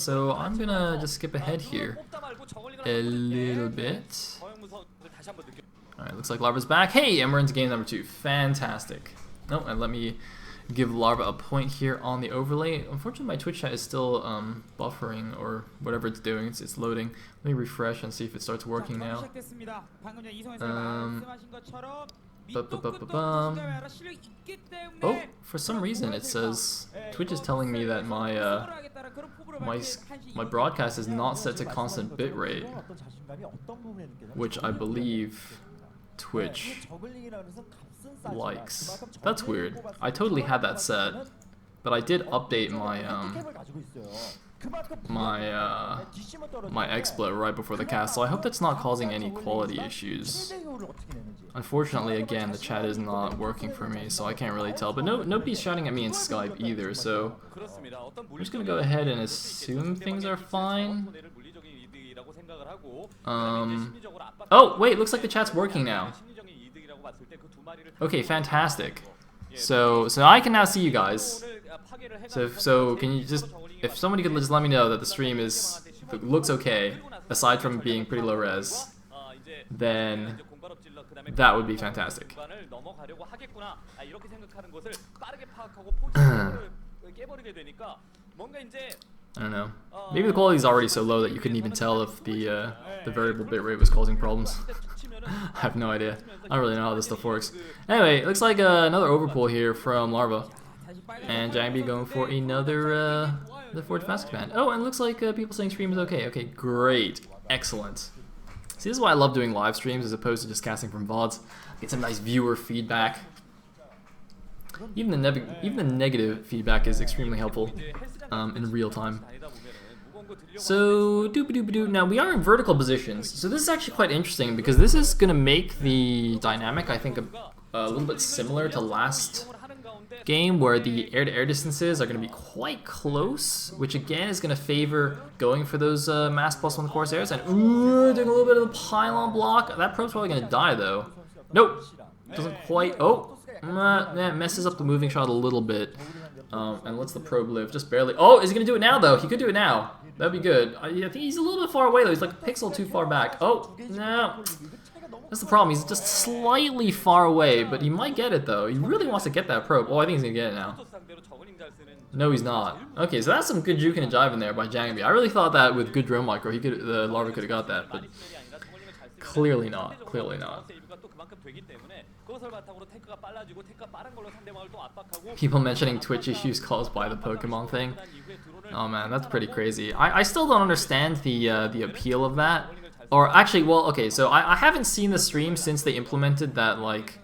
So I'm gonna just skip ahead here a little bit. Alright, looks like Larva's back. Hey, and we're into game number 2. Fantastic. Oh, and let me give Larva a point here on the overlay. Unfortunately, my Twitch chat is still buffering or whatever it's doing. It's loading. Let me refresh and see if it starts working now. Oh, for some reason it says Twitch is telling me that my my broadcast is not set to constant bitrate, which I believe Twitch likes. That's weird. I totally had that set, but I did update my my XSplit right before the cast, so I hope that's not causing any quality issues. Unfortunately, again, the chat is not working for me, so I can't really tell. But nobody's shouting at me in Skype either, so I'm just gonna go ahead and assume things are fine. Oh wait, looks like the chat's working now. Okay, fantastic. So I can now see you guys. So can you just, if somebody could just let me know that the stream looks okay, aside from being pretty low res, then that would be fantastic. I don't know. Maybe the quality is already so low that you couldn't even tell if the variable bitrate was causing problems. I have no idea. I don't really know how this stuff works. Anyway, it looks like another overpull here from Larva. And Jangbi going for another the forward fast command. Oh, and it looks like people saying stream is okay. Okay, great. Excellent. See, this is why I love doing live streams as opposed to just casting from VODs. Get some nice viewer feedback. Even the negative feedback is extremely helpful in real time. So, doop-a-doop-a-doo. Now, we are in vertical positions. So this is actually quite interesting because this is going to make the dynamic, I think, a little bit similar to last game, where the air-to-air distances are going to be quite close, which again is going to favor going for those mass +1 Corsairs. And doing a little bit of the pylon block. That probe's probably going to die, though. Nope. Doesn't quite. Oh. Yeah, messes up the moving shot a little bit. And lets the probe live just barely. Oh, is he going to do it now, though? He could do it now. That'd be good. I think he's a little bit far away, though. He's like a pixel too far back. Oh, no. That's the problem. He's just slightly far away, but he might get it, though. He really wants to get that probe. Oh, I think he's going to get it now. No, he's not. Okay, so that's some good juking and jiving there by Jangbi. I really thought that with good drone micro, the Larva could have got that, but clearly not. Clearly not. People mentioning Twitch issues caused by the Pokemon thing. Oh man, that's pretty crazy. I still don't understand the appeal of that. Or actually, well, okay, so I haven't seen the stream since they implemented that, like,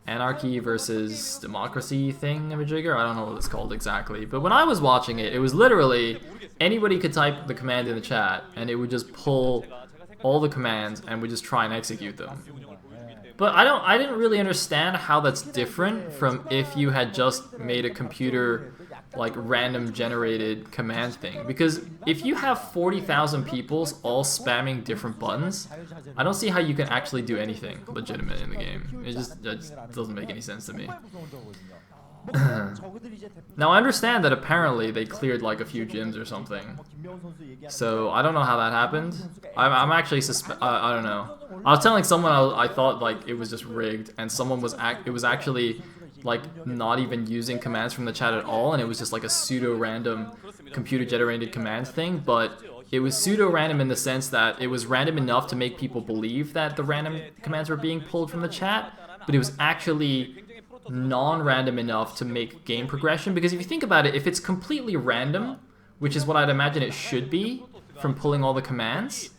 anarchy versus democracy thingamajigger. I don't know what it's called exactly. But when I was watching it, it was literally anybody could type the command in the chat and it would just pull all the commands and would just try and execute them. But I didn't really understand how that's different from if you had just made a computer like random generated command thing. Because if you have 40,000 people all spamming different buttons, I don't see how you can actually do anything legitimate in the game. It just doesn't make any sense to me. Now I understand that apparently they cleared like a few gyms or something, so I don't know how that happened. I'm actually I don't know. I was telling someone I thought like it was just rigged, and someone was it was actually like not even using commands from the chat at all, and it was just like a pseudo-random computer-generated command thing. But it was pseudo-random in the sense that it was random enough to make people believe that the random commands were being pulled from the chat, but it was actually non-random enough to make game progression. Because if you think about it, if it's completely random, which is what I'd imagine it should be from pulling all the commands,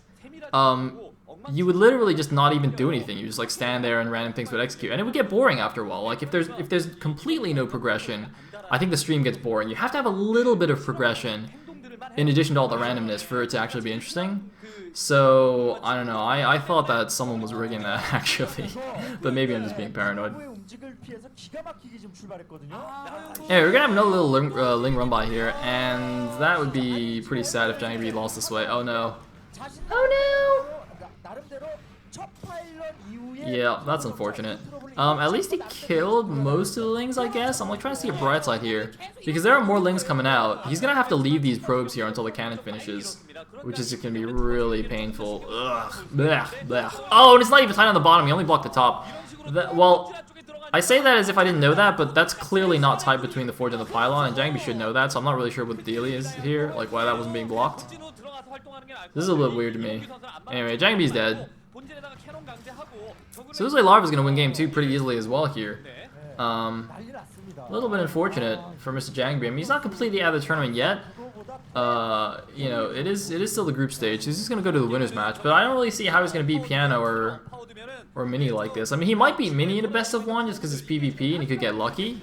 you would literally just not even do anything. You just like stand there and random things would execute, and it would get boring after a while. Like if there's completely no progression, I think the stream gets boring. You have to have a little bit of progression in addition to all the randomness for it to actually be interesting. So I don't know. I thought that someone was rigging that actually, but maybe I'm just being paranoid. Hey, we're gonna have another little Ling run by here, and that would be pretty sad if Jangbi lost this way. Oh no. Oh no! Yeah, that's unfortunate. At least he killed most of the Lings, I guess. I'm like trying to see a bright side here. Because there are more Lings coming out. He's gonna have to leave these probes here until the cannon finishes. Which is gonna be really painful. Ugh. Blech, blech. Oh, and it's not even tight on the bottom, he only blocked the top. Well, I say that as if I didn't know that, but that's clearly not tight between the forge and the pylon, and Jangbi should know that, so I'm not really sure what the deal is here, like why that wasn't being blocked. This is a little weird to me. Anyway, Jangbi's dead. So looks like Larva's gonna win game 2 pretty easily as well here. A little bit unfortunate for Mr. Jangbi. I mean, he's not completely out of the tournament yet. You know, it is still the group stage. He's just gonna go to the winners match, but I don't really see how he's gonna beat Piano or Mini like this. I mean, he might beat Mini in a best of 1 just because it's PvP and he could get lucky.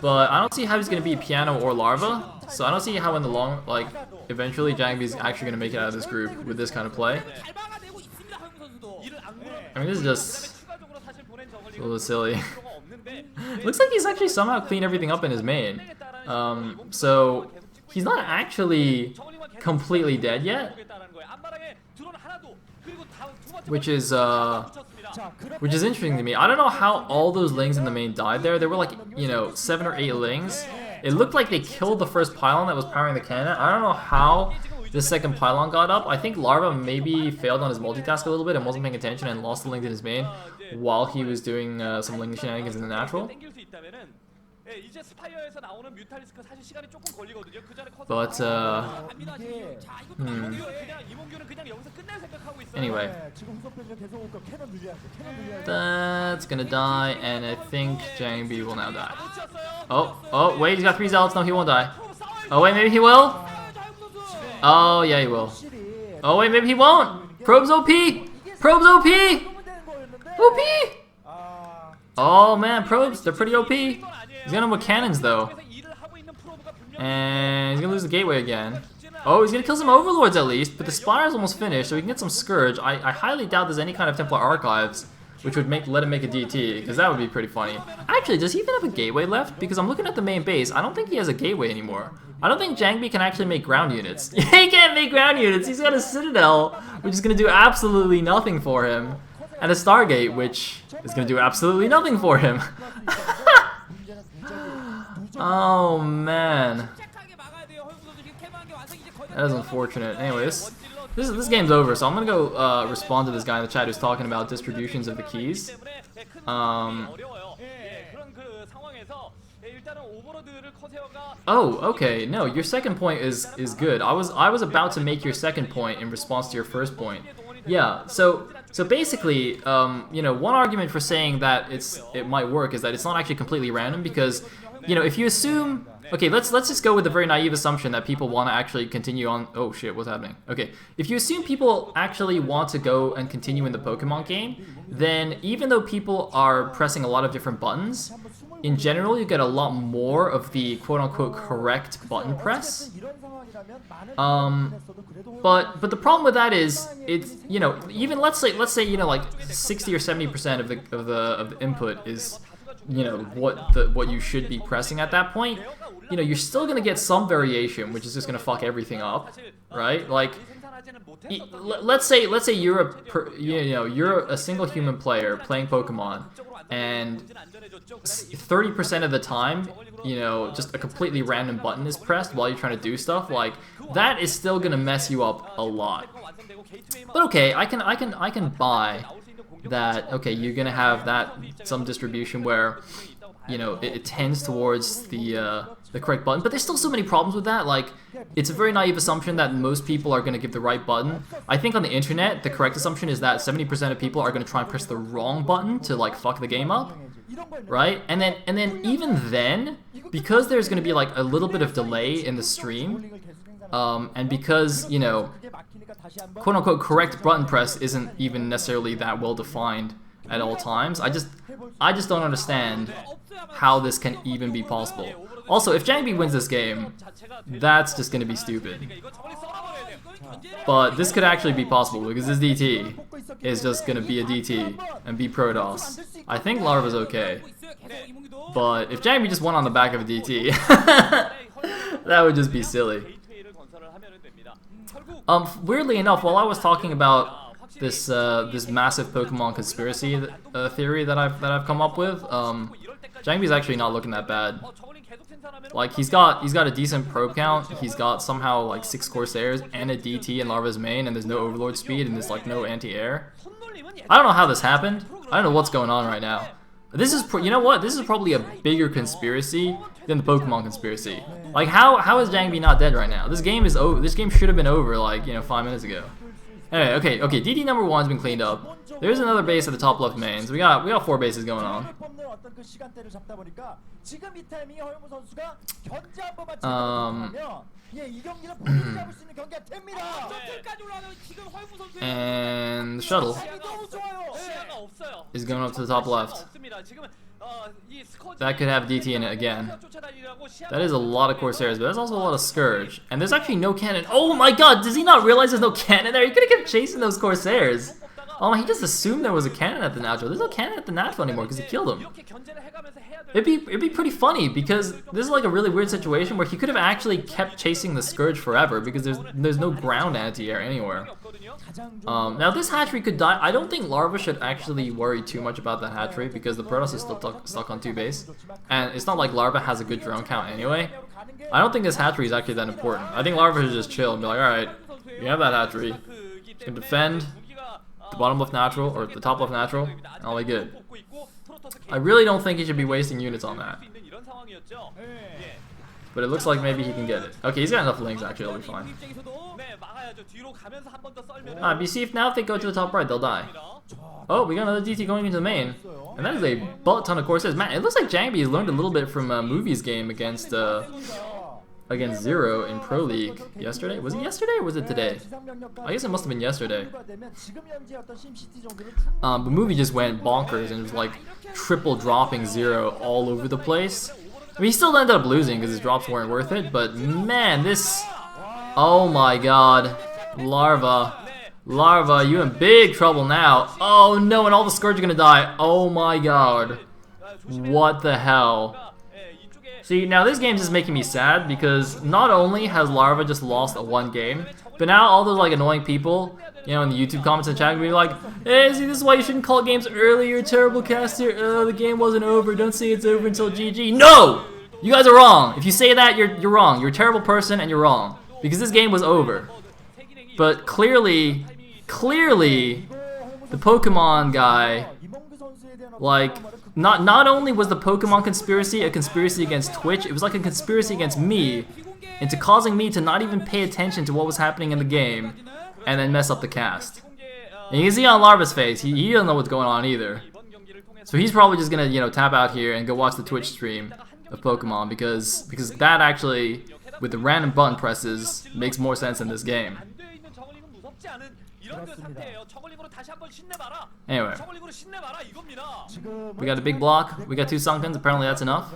But I don't see how he's gonna beat Piano or Larva. So I don't see how in the long, like, eventually Jangbi's actually gonna make it out of this group with this kind of play. I mean, this is just a little silly. Looks like he's actually somehow cleaned everything up in his main. So he's not actually completely dead yet, which is interesting to me. I don't know how all those Lings in the main died there. There were like, you know, 7 or 8 Lings. It looked like they killed the first pylon that was powering the cannon. I don't know how the second pylon got up. I think Larva maybe failed on his multitask a little bit and wasn't paying attention and lost the Link in his main while he was doing some Ling shenanigans in the natural. But, anyway. That's gonna die, and I think Jangbi will now die. Oh, wait, he's got 3 zealots. No, he won't die. Oh, wait, maybe he will? Oh, yeah, he will. Oh, wait, maybe he won't. Probe's OP! Probe's OP! OP! Oh, man, probes, they're pretty OP. He's gonna with cannons, though. And he's gonna lose the gateway again. Oh, he's gonna kill some overlords at least, but the spire's almost finished, so we can get some Scourge. I highly doubt there's any kind of Templar archives which would let him make a DT, because that would be pretty funny. Actually, does he even have a gateway left? Because I'm looking at the main base, I don't think he has a gateway anymore. I don't think Jangbi can actually make ground units. He can't make ground units, he's got a Citadel, which is gonna do absolutely nothing for him. And a Stargate, which is gonna do absolutely nothing for him. Oh man, that is unfortunate. Anyways, this game's over, so I'm gonna go respond to this guy in the chat who's talking about distributions of the keys. Oh, okay. No, your second point is good. I was about to make your second point in response to your first point. Yeah. So basically, you know, one argument for saying that it might work is that it's not actually completely random because, you know, if you assume, okay, let's just go with the very naive assumption that people want to actually continue on. Oh shit, what's happening? Okay, if you assume people actually want to go and continue in the Pokemon game, then even though people are pressing a lot of different buttons, in general you get a lot more of the quote-unquote correct button press. But the problem with that is it's, you know, even let's say you know, like 60 or 70% of the input is, you know, what you should be pressing at that point. You know, you're still gonna get some variation, which is just gonna fuck everything up, right? Like, let's say you're a single human player playing Pokemon, and 30% of the time, you know, just a completely random button is pressed while you're trying to do stuff. Like, that is still gonna mess you up a lot. But okay, I can buy that. Okay, you're gonna have that some distribution where, you know, it tends towards the correct button, but there's still so many problems with that. Like, it's a very naive assumption that most people are going to give the right button. I think on the internet, the correct assumption is that 70% of people are going to try and press the wrong button to, like, fuck the game up, right? And then even then, because there's going to be, like, a little bit of delay in the stream, and because, you know, quote-unquote correct button press isn't even necessarily that well defined at all times, I just don't understand how this can even be possible. Also, if Jangbi wins this game, that's just going to be stupid. But this could actually be possible because this DT is just going to be a DT and be Protoss. I think Larva's okay. But if Jangbi just won on the back of a DT, that would just be silly. Weirdly enough, while I was talking about this massive Pokemon conspiracy theory that I've come up with. Jangbi's actually not looking that bad. Like he's got a decent probe count. He's got somehow like 6 Corsairs and a DT in Larva's main, and there's no Overlord speed and there's like no anti-air. I don't know how this happened. I don't know what's going on right now. This is you know what? This is probably a bigger conspiracy than the Pokemon conspiracy. Like how is Jangbi not dead right now? This game is over. This game should have been over like 5 minutes ago. Anyway, okay. DD number 1's been cleaned up. There's another base at the top left main. So we got 4 bases going on. And the shuttle is going up to the top left. That could have DT in it again. That is a lot of Corsairs, but there's also a lot of Scourge. And there's actually no cannon. Oh my god, does he not realize there's no cannon there? He could have kept chasing those Corsairs. Oh, he just assumed there was a cannon at the natural. There's no cannon at the natural anymore because he killed him. It'd be pretty funny because this is like a really weird situation where he could have actually kept chasing the Scourge forever because there's no ground anti-air anywhere. Now this hatchery could die. I don't think Larva should actually worry too much about that hatchery because the Protoss is still stuck on 2 base. And it's not like Larva has a good drone count anyway. I don't think this hatchery is actually that important. I think Larva should just chill and be like, alright, we have that hatchery. You can defend the bottom left natural or the top left natural, and I'll be good. I really don't think he should be wasting units on that. But it looks like maybe he can get it. Okay, he's got enough links actually, he'll be fine. But you see, if they go to the top right, they'll die. Oh, we got another DT going into the main. And that is a butt ton of Corsairs. Man, it looks like Jangbi has learned a little bit from Movie's game against Zero in Pro League yesterday. Was it yesterday or was it today? I guess it must have been yesterday. But Movie just went bonkers and was like triple dropping Zero all over the place. I mean, he still ended up losing because his drops weren't worth it, but man, this... Oh my god. Larva, you in big trouble now. Oh no, and all the Scourge are gonna die. Oh my god. What the hell? See, now this game is just making me sad because not only has Larva just lost a 1 game, but now all those like annoying people, in the YouTube comments and chat can be like, hey, see, this is why you shouldn't call games early, you're a terrible caster, the game wasn't over, don't say it's over until GG. No! You guys are wrong. If you say that, you're wrong. You're a terrible person and you're wrong. Because this game was over. But clearly, the Pokemon guy, like, not only was the Pokemon conspiracy a conspiracy against Twitch, it was like a conspiracy against me into causing me to not even pay attention to what was happening in the game and then mess up the cast. And you can see on Larva's face, he doesn't know what's going on either. So he's probably just gonna, tap out here and go watch the Twitch stream of Pokemon because that actually, with the random button presses, makes more sense in this game. Anyway, we got a big block, we got 2 Sunkens, apparently that's enough.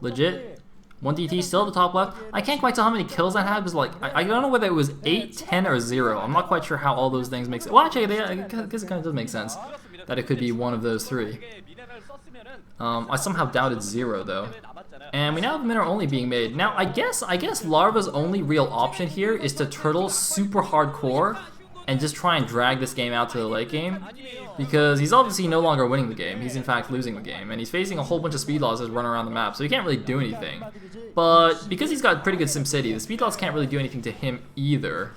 Legit. 1 DT still at the top left. I can't quite tell how many kills that had, because like, I don't know whether it was 8, 10, or 0. I'm not quite sure how all those things make sense. Well, actually, I guess it kind of does make sense that it could be one of those 3. I somehow doubted 0 though. And we now have Mineral only being made. Now, I guess Larva's only real option here is to turtle super hardcore and just try and drag this game out to the late game, because he's obviously no longer winning the game. He's in fact losing the game, and he's facing a whole bunch of speed losses running around the map, so he can't really do anything. But because he's got pretty good SimCity, the speed loss can't really do anything to him either.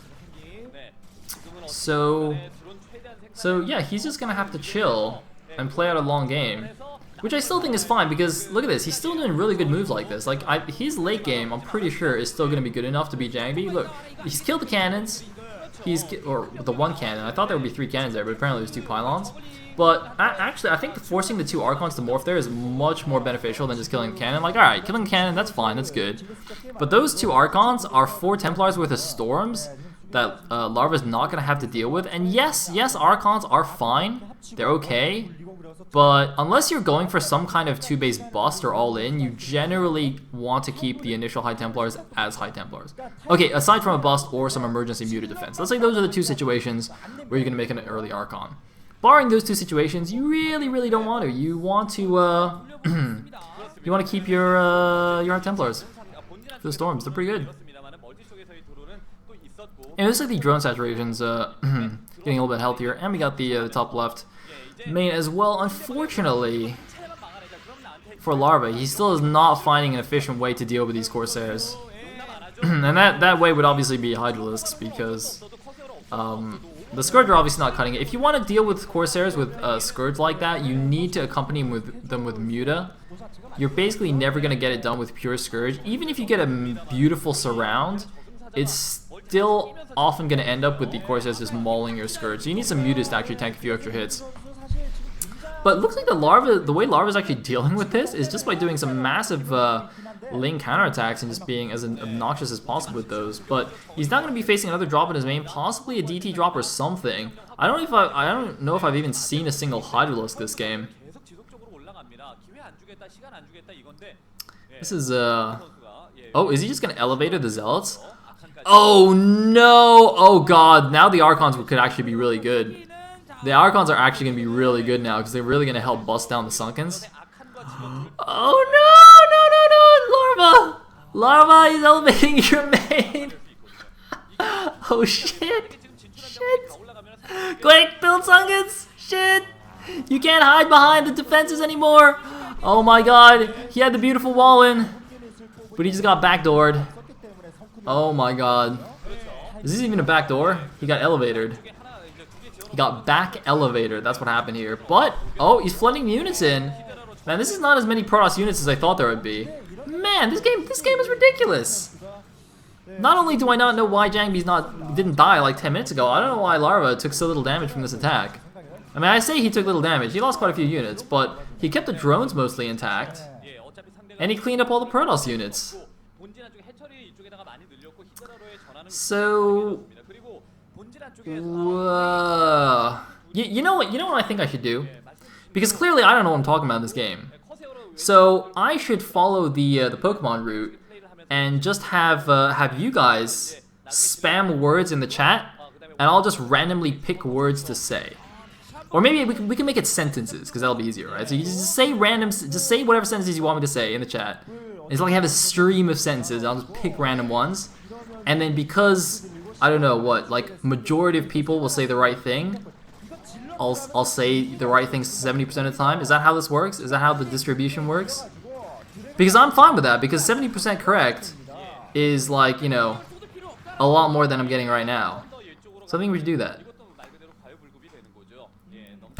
So yeah, he's just gonna have to chill and play out a long game, which I still think is fine because look at this, he's still doing really good moves like this. Like his late game, I'm pretty sure, is still gonna be good enough to beat Jangbi. Look, he's killed the cannons. Or the 1 cannon. I thought there would be 3 cannons there, but apparently there's 2 pylons. But actually, I think forcing the 2 Archons to morph there is much more beneficial than just killing the cannon. Like, alright, killing the cannon, that's fine, that's good. But those 2 Archons are 4 Templars worth of storms that Larva's not going to have to deal with. And yes, Archons are fine. They're okay. But unless you're going for some kind of 2-base bust or all-in, you generally want to keep the initial High Templars as High Templars. Okay, aside from a bust or some emergency muted defense. Let's say those are the 2 situations where you're going to make an early Archon. Barring those 2 situations, you really don't want to. You want to, you want to keep your High Templars for the storms. They're pretty good. And it looks like the drone saturations getting a little bit healthier, and we got the top left main as well. Unfortunately for Larva, he still is not finding an efficient way to deal with these Corsairs. And that way would obviously be Hydralisks, because the Scourge are obviously not cutting it. If you want to deal with Corsairs with Scourge like that, you need to accompany them with Muta. You're basically never going to get it done with pure Scourge. Even if you get a beautiful surround, it's still often going to end up with the Corsairs just mauling your Scourge. So you need some Mutas to actually tank a few extra hits. But it looks like the way Larva's actually dealing with this is just by doing some massive lane counterattacks and just being as obnoxious as possible with those. But he's not going to be facing another drop in his main, possibly a DT drop or something. I don't know if I've even seen a single Hydralisk this game. This is oh, is he just going to elevate the Zealots? Oh no! Oh god, now the Archons could actually be really good. The Archons are actually going to be really good now, because they're really going to help bust down the Sunkens. Oh no! Larva! Larva is elevating your main! Oh shit! Shit! Quick, build Sunkens! Shit! You can't hide behind the defenses anymore! Oh my god, he had the beautiful wall in, but he just got backdoored. Oh my god. Is this even a backdoor? He got elevated. He got back elevator. That's what happened here. But, oh, he's flooding the units in. Man, this is not as many Protoss units as I thought there would be. Man, this game is ridiculous. Not only do I not know why Jangbi didn't die like 10 minutes ago, I don't know why Larva took so little damage from this attack. I mean, I say he took little damage. He lost quite a few units, but he kept the drones mostly intact. And he cleaned up all the Protoss units. So, you know what I think I should do? Because clearly I don't know what I'm talking about in this game. So I should follow the Pokemon route and just have you guys spam words in the chat, and I'll just randomly pick words to say. Or maybe we can make it sentences, because that'll be easier, right? So you just say whatever sentences you want me to say in the chat. It's like I have a stream of sentences. I'll just pick random ones, and then because I don't know what, like majority of people will say the right thing, I'll say the right thing 70% of the time. Is that how this works? Is that how the distribution works? Because I'm fine with that, because 70% correct is like, you know, a lot more than I'm getting right now. So I think we should do that.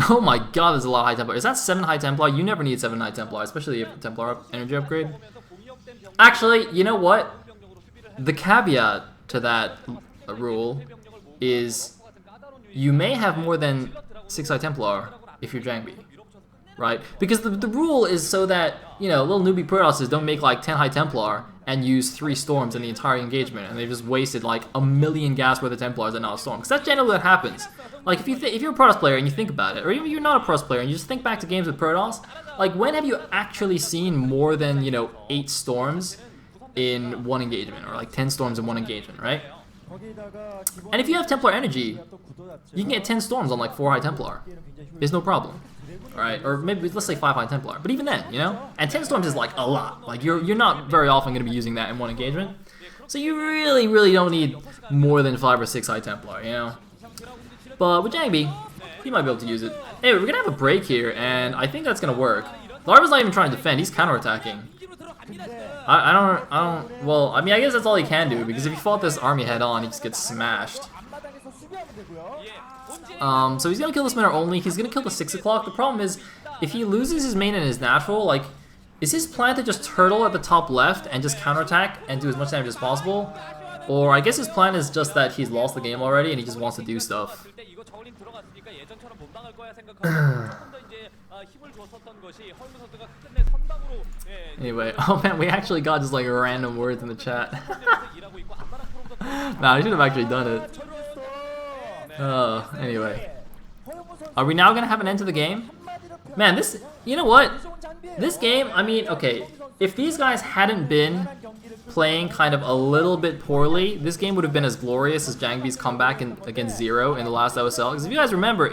Oh my god, there's a lot of High Templar. Is that 7 High Templar? You never need 7 High Templar, especially if Templar energy upgrade. Actually, you know what? The caveat to that rule is you may have more than 6 High Templar if you're Jangbi, right? Because the rule is so that, you know, little newbie Protosses don't make like 10 High Templar and use 3 Storms in the entire engagement, and they've just wasted like a million gas worth of Templars and not a Storm. Because that's generally what happens. Like if you're a Protoss player and you think about it, or even if you're not a Protoss player and you just think back to games with Protoss, like when have you actually seen more than, you know, 8 Storms in one engagement, or like 10 Storms in one engagement, right? And if you have Templar energy, you can get 10 Storms on like 4 High Templar. There's no problem. Alright, or maybe let's say 5 High Templar. But even then, you know? And 10 Storms is like a lot. Like you're not very often going to be using that in one engagement. So you really, really don't need more than 5 or 6 High Templar, you know? But with Jangbi, he might be able to use it. Anyway, we're going to have a break here, and I think that's going to work. Larva's not even trying to defend, he's counterattacking. Well, I mean, I guess that's all he can do, because if he fought this army head on, he just gets smashed. So he's gonna kill this Mentor only, he's gonna kill the 6 o'clock. The problem is, if he loses his main and his natural, like, is his plan to just turtle at the top left and just counterattack and do as much damage as possible? Or I guess his plan is just that he's lost the game already and he just wants to do stuff. Anyway, oh man, we actually got just like random words in the chat. Nah, I should have actually done it. Anyway. Are we now gonna have an end to the game? Man, this, you know what? This game, I mean, okay, if these guys hadn't been playing kind of a little bit poorly, this game would have been as glorious as Jangbi's comeback against Zero in the last OSL. Because if you guys remember,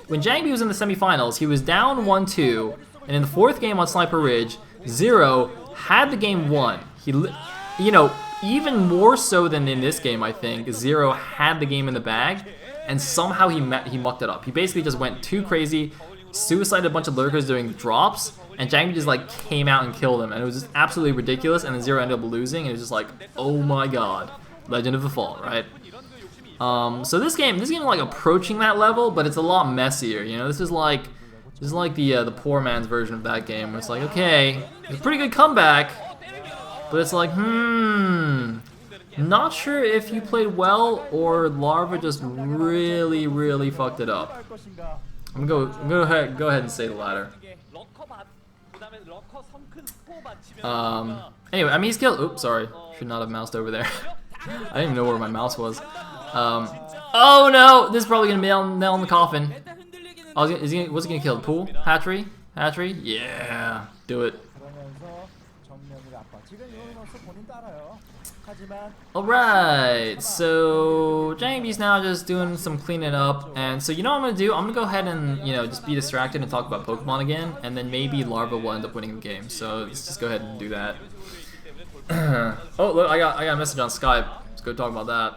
when Jangbi was in the semifinals, he was down 1-2, and in the 4th game on Sniper Ridge, Zero had the game won. He, you know, even more so than in this game, I think, Zero had the game in the bag, and somehow he mucked it up. He basically just went too crazy, suicided a bunch of lurkers doing drops, and Jangbi just like came out and killed him, and it was just absolutely ridiculous, and then Zero ended up losing, and it was just like, oh my god, Legend of the Fall, right? So this game is like approaching that level, but it's a lot messier, you know? This is like the poor man's version of that game, where it's like, okay, it's a pretty good comeback, but it's like, not sure if you played well or Larva just really, really fucked it up. I'm gonna go ahead and say the latter. Anyway, I mean, he's killed. Oops, sorry, should not have moused over there. I didn't even know where my mouse was. Oh no, this is probably gonna be nail in the coffin. What's he gonna kill? The pool? Hatchery? Hatchery? Yeah, do it. Alright, so Jangbi's now just doing some cleaning up, and so you know what I'm gonna do? I'm gonna go ahead and, you know, just be distracted and talk about Pokemon again, and then maybe Larva will end up winning the game. So let's just go ahead and do that. Oh look, I got a message on Skype. Let's go talk about that.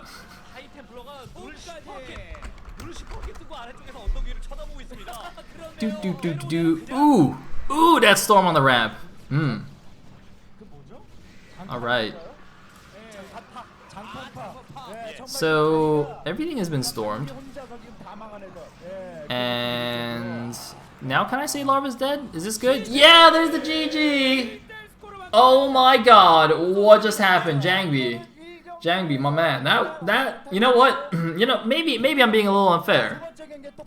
Ooh, that storm on the ramp. Alright. So everything has been stormed, and now can I say Larva's dead? Is this good? Yeah, there's the GG. Oh my god, what just happened? Jangbi, my man. That you know what? You know, maybe I'm being a little unfair.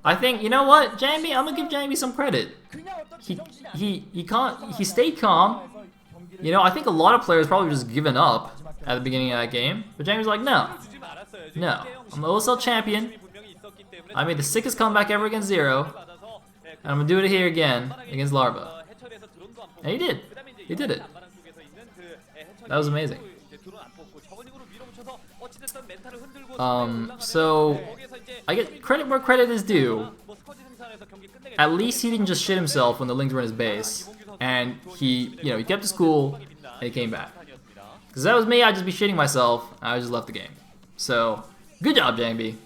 I think, you know what, Jangbi, I'm gonna give Jangbi some credit. He stayed calm. You know, I think a lot of players probably just given up at the beginning of that game, but Jangbi's like, no, I'm the OSL champion. I made the sickest comeback ever against Zero, and I'm gonna do it here again against Larva. And he did it. That was amazing. So I get credit where credit is due. At least he didn't just shit himself when the Lings were in his base, and he kept his cool and he came back. Because if that was me, I'd just be shitting myself, and I just left the game. So good job, Jangbi.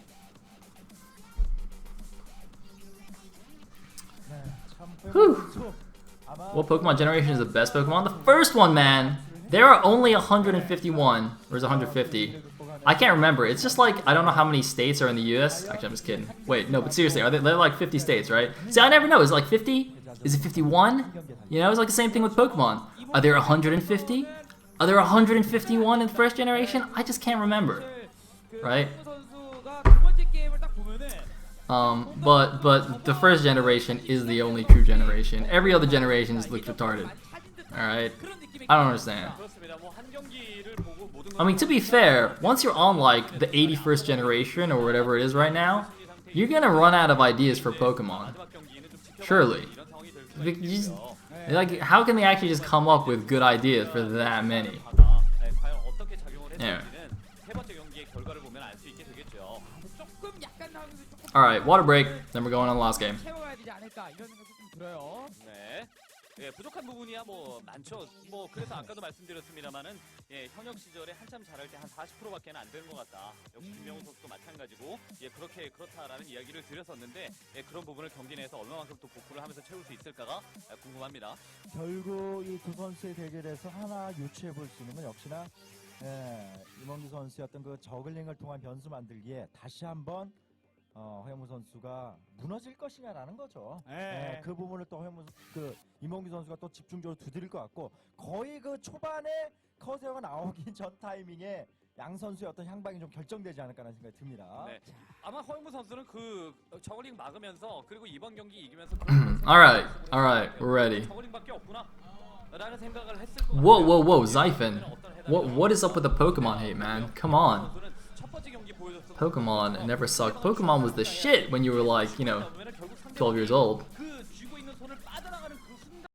Whew. What Pokemon generation is the best Pokemon? The first one, man. There are only 151, or is it 150? I can't remember. It's just like, I don't know how many states are in the US. Actually, I'm just kidding. Wait, no, but seriously, they're like 50 states, right? See, I never know. Is it like 50? Is it 51? You know, it's like the same thing with Pokemon. Are there 150? Are there 151 in the first generation? I just can't remember, right? But the first generation is the only true generation. Every other generation just looks retarded. Alright? I don't understand. I mean, to be fair, once you're on like the 81st generation or whatever it is right now, you're gonna run out of ideas for Pokemon. Surely. Like, how can they actually just come up with good ideas for that many? Anyway. Alright, water break, then we're going on the last game. 예, 부족한 부분이야 뭐 많죠. 뭐 그래서 아까도 말씀드렸습니다만은 예, 현역 시절에 한참 잘할 때 한 40%밖에는 안 되는 것 같다. 역시 김명훈 선수도 마찬가지고 예, 그렇다라는 이야기를 드렸었는데 예, 그런 부분을 경기 내에서 얼마만큼 또 복구를 하면서 채울 수 있을까가 궁금합니다. 결국 이 두 선수의 대결에서 하나 유추해 볼 수 있는 건 역시나 이몽규 선수의 어떤 그 저글링을 통한 변수 만들기에 다시 한번 허영무 선수가 무너질 것이냐라는 거죠. 그 부분을 또 이몽규 선수가 또 집중적으로 두드릴 것 같고, 거의 그 초반에 커세어가 나오기 전 타이밍에 양 선수의 어떤 향방이 좀 결정되지 않을까라는 생각이 듭니다. 네. 아마 허영무 선수는 그 저글링 막으면서 그리고 이번 경기 이기면서 Alright, we're ready. 저글링밖에 없구나라는 생각을 했을 것 같아요. Whoa, Zyphon. What is up with the Pokemon hate, man? Come on. Pokemon never sucked. Pokemon was the shit when you were like, 12 years old.